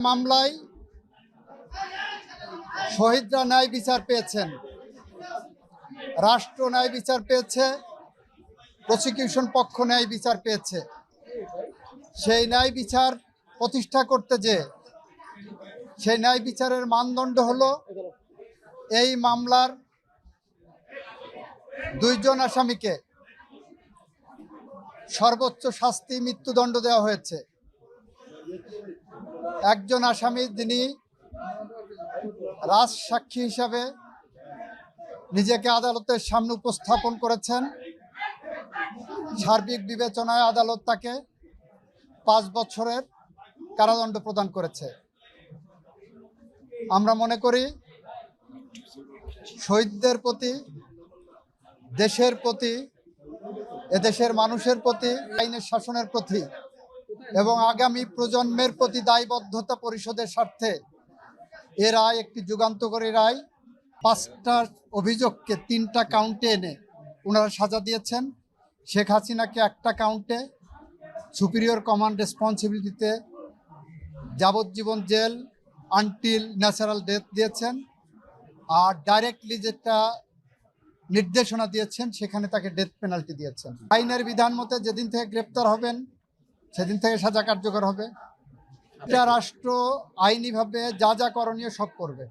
মামলায় শহীদরা ন্যায় বিচার পেয়েছেন, রাষ্ট্র ন্যায় বিচার পেয়েছে, প্রসিকিউশন পক্ষ ন্যায় বিচার পেয়েছে। সেই ন্যায় বিচার প্রতিষ্ঠা করতে যে সেই ন্যায় বিচারের মানদণ্ড হলো এই মামলার দুইজন আসামিকে সর্বোচ্চ শাস্তি মৃত্যুদণ্ড দেওয়া হয়েছে। একজন আসামি যিনি রাজসাক্ষী হিসাবে নিজেকে আদালতের সামনে উপস্থাপন করেছেন, সার্বিক বিবেচনায় আদালত তাকে 5 বছরের কারাদণ্ড প্রদান করেছে। আমরা মনে করি শহীদদের প্রতি, দেশের প্রতি, এদেশের মানুষের প্রতি, আইনের শাসনের প্রতি এবং আগামী প্রজন্মের প্রতি দায়বদ্ধতা পরিশোধের স্বার্থে এ রায় একটি যুগান্তকারী রায়। 5টা অভিযোগকে 3টা কাউন্টে এনে ওনারা সাজা দিয়েছেন। শেখ হাসিনাকে একটা কাউন্টে সুপিরিয়র কমান্ড রেসপন্সিবিলিটিতে যাবজ্জীবন জেল আনটিল ন্যাচারাল ডেথ দিয়েছেন, আর ডাইরেক্টলি যেটা নির্দেশনা দিয়েছেন সেখানে তাকে ডেথ পেনাল্টি দিয়েছেন। আইনের বিধান মতে যেদিন থেকে গ্রেপ্তার হবেন সেদিন থেকে সাজা কার্যকর হবে। এটা রাষ্ট্র আইনিভাবে যা যা করণীয় সব করবে।